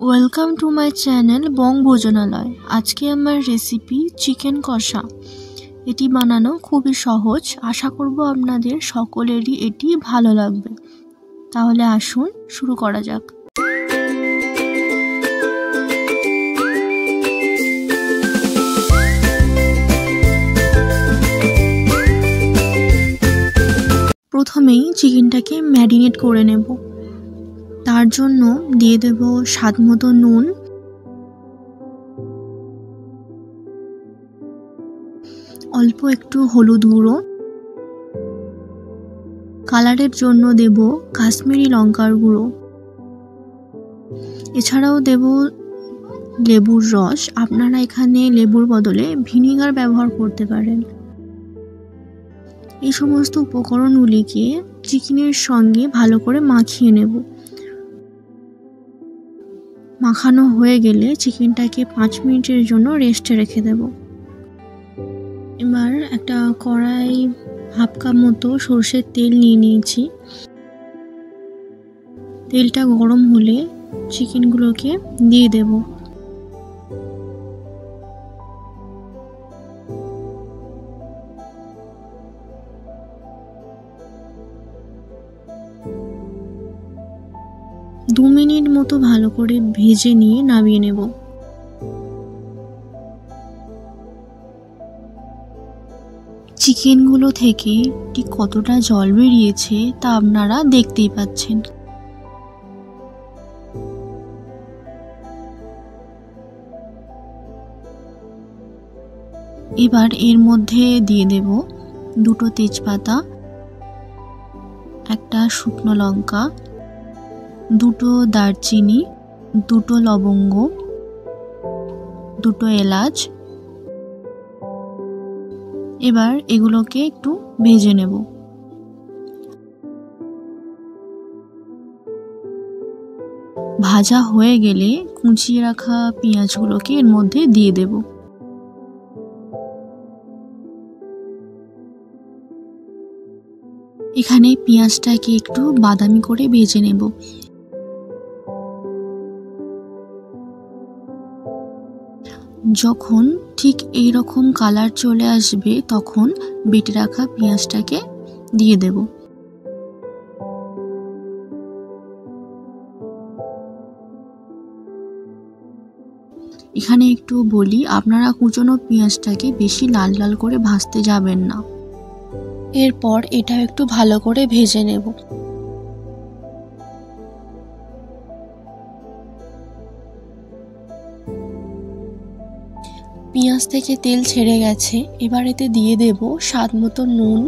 Welcome to my channel বং ভোজনালয়। আজকে আমার recipe chicken কষা। এটি বানানো খুবই সহজ। আশা করব আপনাদের সকলেরই এটি ভালো লাগবে। তাহলে আসুন শুরু করা যাক। প্রথমেই চিকেনটাকে ম্যারিনেট করে নেব। তার জন্য দিয়ে দেব স্বাদ মতো নুন, অল্প একটু হলুদ গুঁড়ো, কালারের জন্য দেব কাশ্মীরি লঙ্কার গুঁড়ো, এছাড়াও দেব লেবুর রস। আপনারা এখানে লেবুর বদলে ভিনিগার ব্যবহার করতে পারেন। এই সমস্ত উপকরণগুলিকে চিকেনের সঙ্গে ভালো করে মাখিয়ে নেব। মাখানো হয়ে গেলে চিকেনটাকে 5 মিনিটের জন্য রেস্টে রেখে দেব। এবার একটা কড়াই হাফ কাপ মতো সরষের তেল নিয়ে নিয়েছি। তেলটা গরম হলে চিকেনগুলোকে দিয়ে দেব। দু মিনিট মতো ভালো করে ভেজে নিয়ে নামিয়ে নেব। চিকেনগুলো থেকে ঠিক কতটা জল বেরিয়েছে তা আপনারা দেখতেই পাচ্ছেন। এবার এর মধ্যে দিয়ে দেব 2টো তেজপাতা, একটা শুকনো লঙ্কা, 2টো দারচিনি, 2টো লবঙ্গ, 2টো এলাচ। এবার এগুলোকে একটু ভেজে নেব। ভাজা হয়ে গেলে কুচিয়ে রাখা পেঁয়াজগুলোকে এর মধ্যে দিয়ে দেব। এখানে পেঁয়াজটাকে একটু বাদামি করে ভেজে নেব। যখন ঠিক এই রকম কালার চলে আসবে তখন বেটে রাখা পেঁয়াজটাকে দিয়ে দেব। এখানে একটু বলি, আপনারা কুচনো পেঁয়াজটাকে বেশি লাল লাল করে ভাজতে যাবেন না। এরপর এটা একটু ভালো করে ভেজে নেব। পেঁয়াজ থেকে তেল ছেড়ে গেছে। এবার এতে দিয়ে দেব স্বাদ মতো নুন,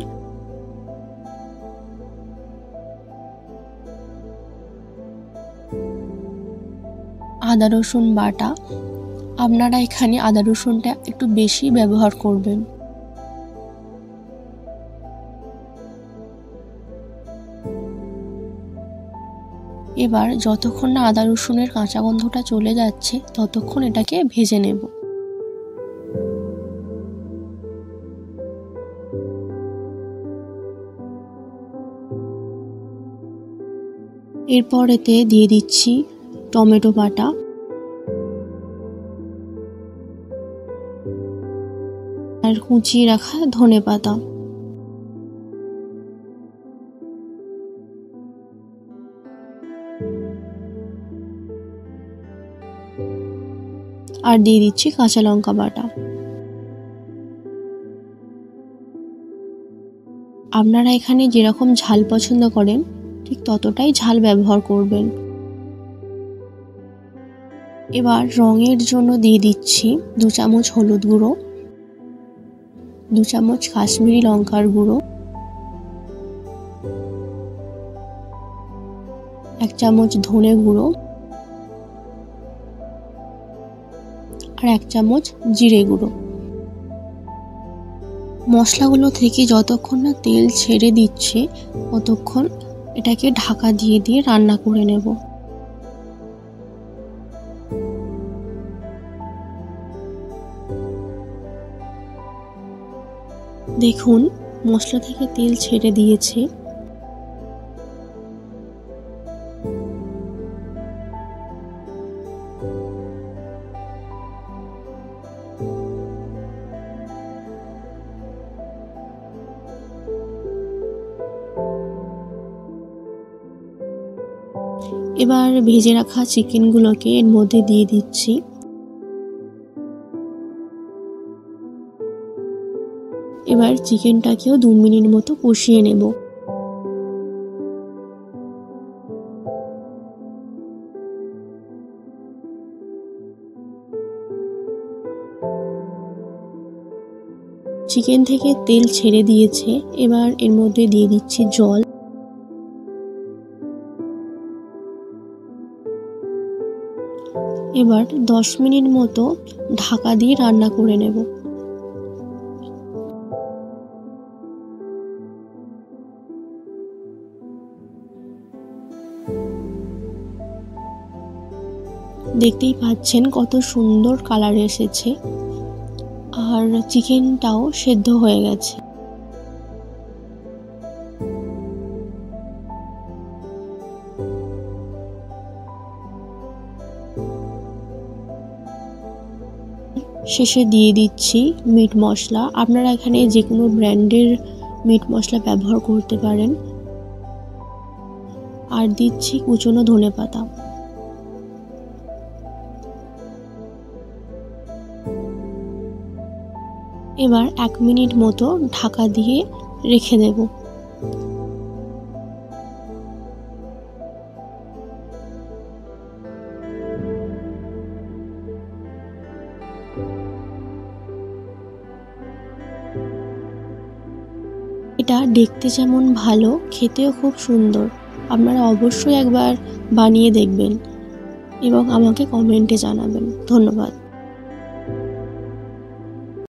আদা রসুন বাটা। আপনারা এখানে আদা রসুনটা একটু বেশি ব্যবহার করবেন। এবার যতক্ষণ না আদা রসুনের কাঁচা গন্ধটা চলে যাচ্ছে ততক্ষণ এটাকে ভেজে নেব। এরপর এতে দিয়ে দিচ্ছি টমেটো বাটা, আর কুচিয়ে রাখা ধনেপাতা। আর দিয়ে দিচ্ছি কাঁচা লঙ্কা বাটা। আপনারা এখানে যেরকম ঝাল পছন্দ করেন ঠিক ততটাই ঝাল ব্যবহার করবেন। এবার রঙের জন্য দিয়ে দিচ্ছি 2 চামচ হলুদ গুঁড়ো, 2 চামচ কাশ্মীরি লঙ্কার গুঁড়ো, 1 চামচ ধনে গুঁড়ো, আর 1 চামচ জিরে গুঁড়ো। মশলাগুলো থেকে যতক্ষণ না তেল ছেড়ে দিচ্ছে ততক্ষণ এটাকে ঢাকা দিয়ে দিয়ে রান্না করে নেব। দেখুন মশলা থেকে তেল ছেড়ে দিয়েছে। এবার ভেজে রাখা চিকেনগুলোকে এর মধ্যে দিয়ে দিচ্ছি। এবার চিকেনটাকেও 2 মিনিট মতো কষিয়ে নেব। চিকেন থেকে তেল ছেড়ে দিয়েছে, এবার এর মধ্যে দিয়ে দিচ্ছি জল। এবার 10 মিনিট মতো ঢাকা দিয়ে রান্না করে নেব। দেখতেই পাচ্ছেন কত সুন্দর কালার এসেছে, আর চিকেনটাও সেদ্ধ হয়ে গেছে। শেষে দিয়ে দিচ্ছি মিট মশলা। আপনারা এখানে যে কোনো ব্র্যান্ডের মিট মশলা ব্যবহার করতে পারেন। আর দিচ্ছি কুচনো ধনেপাতা। এবার 1 মিনিট মতো ঢাকা দিয়ে রেখে দেব। এটা দেখতে যেমন ভালো, খেতেও খুব সুন্দর। আপনারা অবশ্যই একবার বানিয়ে দেখবেন এবং আমাকে কমেন্টে জানাবেন। ধন্যবাদ।